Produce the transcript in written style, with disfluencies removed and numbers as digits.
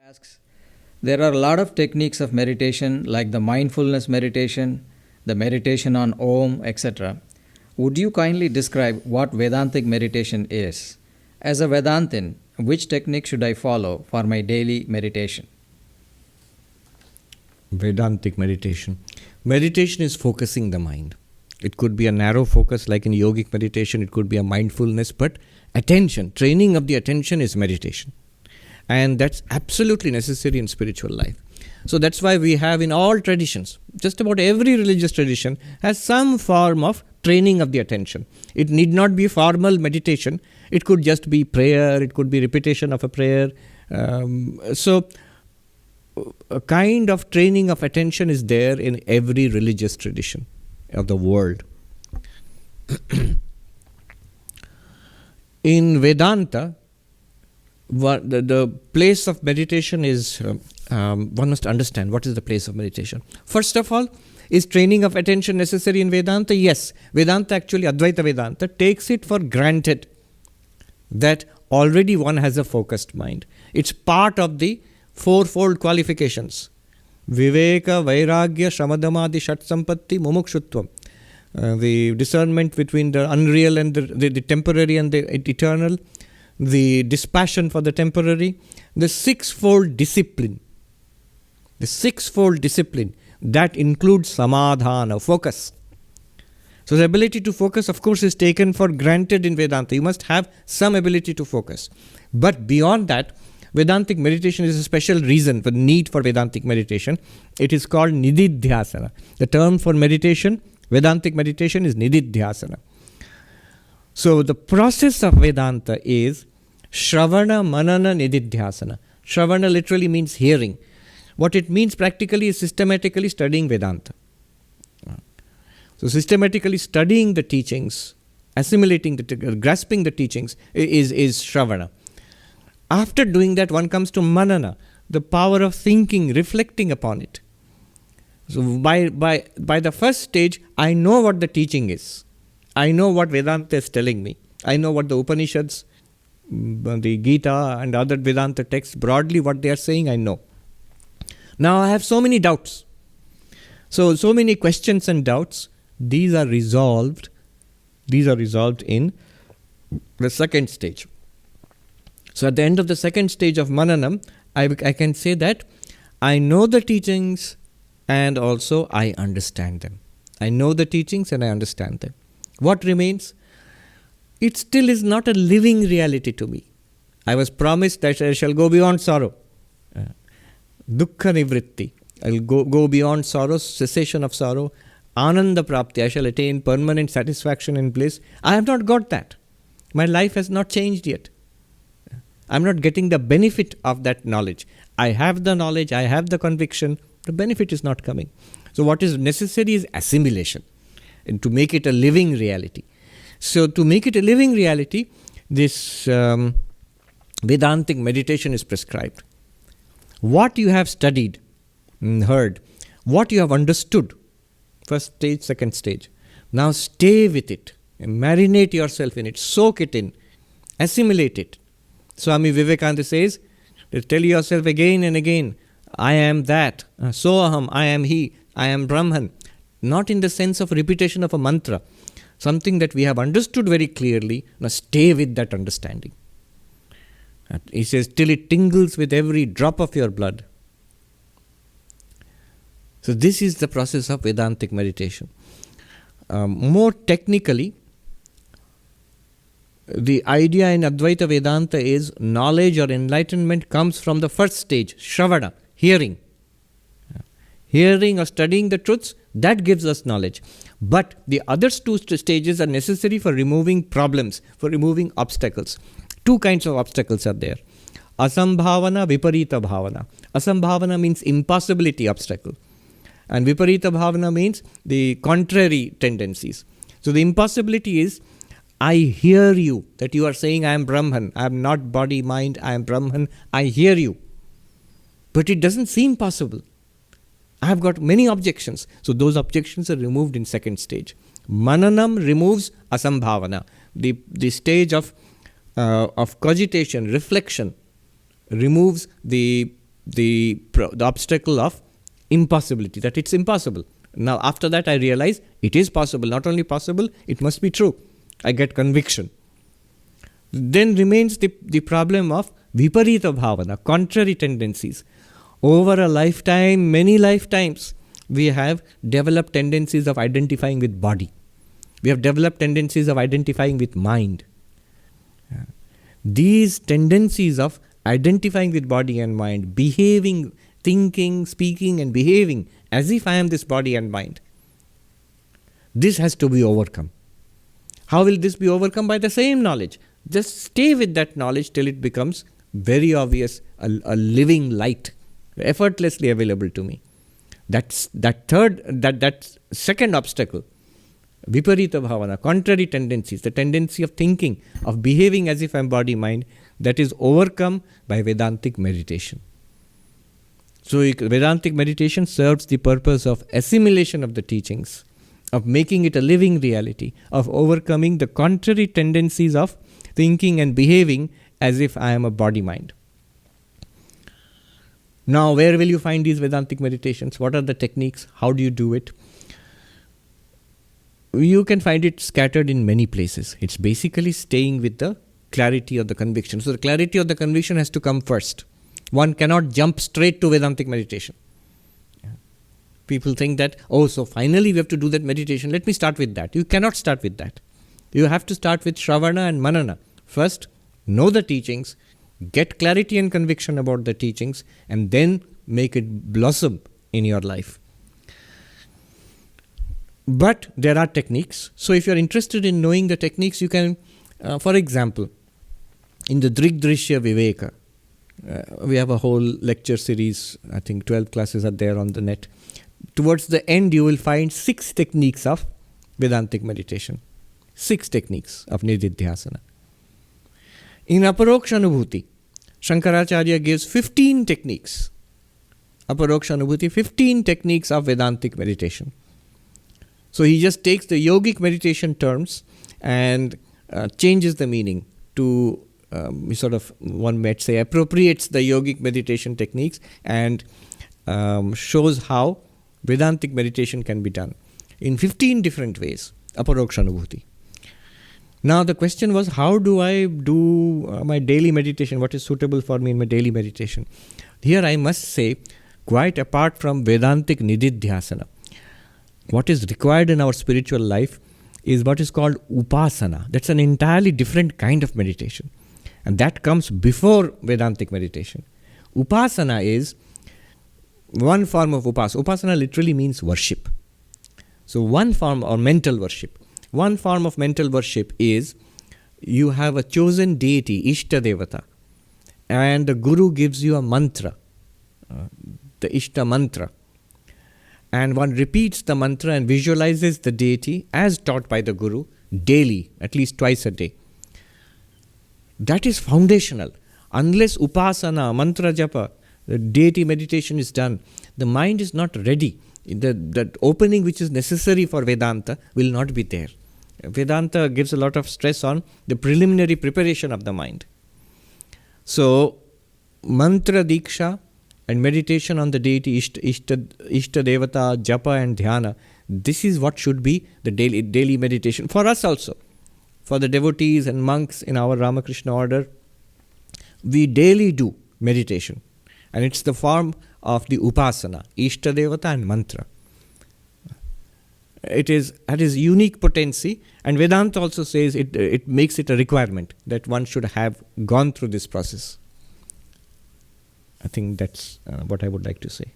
Asks, there are a lot of techniques of meditation like the mindfulness meditation, the meditation on Om, etc. Would you kindly describe what Vedantic meditation is? As a Vedantin, which technique should I follow for my daily meditation? Vedantic meditation. Meditation is focusing the mind. It could be a narrow focus like in yogic meditation, it could be a mindfulness, but attention, training of the attention is meditation. And that's absolutely necessary in spiritual life. So that's why we have in all traditions, just about every religious tradition has some form of training of the attention. It need not be formal meditation. It could just be prayer. It could be repetition of a prayer. So a kind of training of attention is there in every religious tradition of the world. In Vedanta, the place of meditation is, one must understand what is the place of meditation. First of all, is training of attention necessary in Vedanta? Yes. Vedanta actually, Advaita Vedanta, takes it for granted that already one has a focused mind. It's part of the fourfold qualifications. Viveka, Vairagya, Shramadamadi, Shat Sampatti, Mumukshutvam. The discernment between the unreal and the temporary and the eternal. The dispassion for the temporary, the sixfold discipline. The sixfold discipline, that includes samadhana, focus. So the ability to focus, of course, is taken for granted in Vedanta. You must have some ability to focus. But beyond that, Vedantic meditation is a special reason for the need for Vedantic meditation. It is called nididhyasana. The term for meditation, Vedantic meditation, is nididhyasana. So the process of Vedanta is Shravana, Manana, Nididhyasana. Shravana literally means hearing. What it means practically is systematically studying Vedanta. So systematically studying the teachings, assimilating, grasping the teachings is Shravana. After doing that, one comes to Manana, the power of thinking, reflecting upon it. So by the first stage, I know what the teaching is. I know what Vedanta is telling me. I know what the Upanishads, the Gita and other Vedanta texts, broadly what they are saying, I know. Now I have so many doubts. So many questions and doubts. These are resolved in the second stage. So at the end of the second stage of Mananam, I can say that I know the teachings and also I understand them. I know the teachings and I understand them. What remains? It still is not a living reality to me. I was promised that I shall go beyond sorrow. Dukkha nivritti. I will go beyond sorrow, cessation of sorrow. Ananda prapti. I shall attain permanent satisfaction and bliss. I have not got that. My life has not changed yet. I am not getting the benefit of that knowledge. I have the knowledge, I have the conviction. The benefit is not coming. So what is necessary is assimilation. And to make it a living reality. So to make it a living reality, this Vedantic meditation is prescribed. What you have studied, heard, what you have understood, first stage, second stage. Now stay with it, marinate yourself in it, soak it in, assimilate it. Swami Vivekananda says, tell yourself again and again, I am that, soham, I am he, I am Brahman. Not in the sense of repetition of a mantra, something that we have understood very clearly. Now stay with that understanding. He says, till it tingles with every drop of your blood. So this is the process of Vedantic meditation. More technically, the idea in Advaita Vedanta is knowledge or enlightenment comes from the first stage, Shravana, hearing. Hearing or studying the truths, that gives us knowledge. But the other two stages are necessary for removing problems, for removing obstacles. Two kinds of obstacles are there. Asambhavana, Viparita Bhavana. Asambhavana means impossibility obstacle. And Viparita Bhavana means the contrary tendencies. So the impossibility is, I hear you, that you are saying I am Brahman, I am not body, mind, I am Brahman, I hear you. But it doesn't seem possible. I have got many objections. So those objections are removed in second stage. Mananam removes asambhavana, the stage of cogitation, reflection, removes the the obstacle of impossibility, that it's impossible. Now, after that, I realize it is possible. Not only possible, it must be true. I get conviction. Then remains the problem of viparita bhavana, contrary tendencies. Over a lifetime, many lifetimes, we have developed tendencies of identifying with body. We have developed tendencies of identifying with mind. These tendencies of identifying with body and mind, behaving, thinking, speaking and behaving as if I am this body and mind, this has to be overcome. How will this be overcome? By the same knowledge. Just stay with that knowledge till it becomes very obvious, a living light, effortlessly available to me. That second obstacle, viparita bhavana, contrary tendencies, the tendency of thinking, of behaving as if I am body mind, that is overcome by Vedantic meditation. So Vedantic meditation serves the purpose of assimilation of the teachings, of making it a living reality, of overcoming the contrary tendencies of thinking and behaving as if I am a body mind. Now, where will you find these Vedantic meditations? What are the techniques? How do you do it? You can find it scattered in many places. It's basically staying with the clarity of the conviction. So the clarity of the conviction has to come first. One cannot jump straight to Vedantic meditation. People think that, so finally we have to do that meditation. Let me start with that. You cannot start with that. You have to start with Shravana and Manana. First, know the teachings, get clarity and conviction about the teachings, and then make it blossom in your life. But there are techniques. So if you are interested in knowing the techniques, you can, for example, in the Drigdrishya Viveka, we have a whole lecture series, I think 12 classes are there on the net. Towards the end, you will find 6 techniques of Vedantic meditation. 6 techniques of Nididhyasana. In Aparoksha Anubhuti, Shankaracharya gives 15 techniques. Aparoksha Anubhuti, 15 techniques of Vedantic meditation. So he just takes the yogic meditation terms and changes the meaning to one might say, appropriates the yogic meditation techniques and shows how Vedantic meditation can be done in 15 different ways. Aparoksha Anubhuti. Now the question was, how do I do my daily meditation? What is suitable for me in my daily meditation? Here I must say, quite apart from Vedantic Nididhyasana, what is required in our spiritual life is what is called Upasana. That's an entirely different kind of meditation. And that comes before Vedantic meditation. Upasana is one form of Upasana. Upasana literally means worship. So one form, or mental worship. One form of mental worship is you have a chosen deity, Ishta Devata, and the Guru gives you a mantra, the Ishta mantra. And one repeats the mantra and visualizes the deity as taught by the Guru daily, at least twice a day. That is foundational. Unless Upasana, mantra japa, the deity meditation is done, the mind is not ready. The opening which is necessary for Vedanta will not be there. Vedanta gives a lot of stress on the preliminary preparation of the mind. So, mantra diksha and meditation on the deity, Ishta Devata, japa and dhyana, this is what should be the daily meditation for us also. For the devotees and monks in our Ramakrishna order, we daily do meditation. And it's the form of the Upasana, Ishta Devata and mantra. It is unique potency, and Vedanta also says it makes it a requirement that one should have gone through this process. I think that's what I would like to say.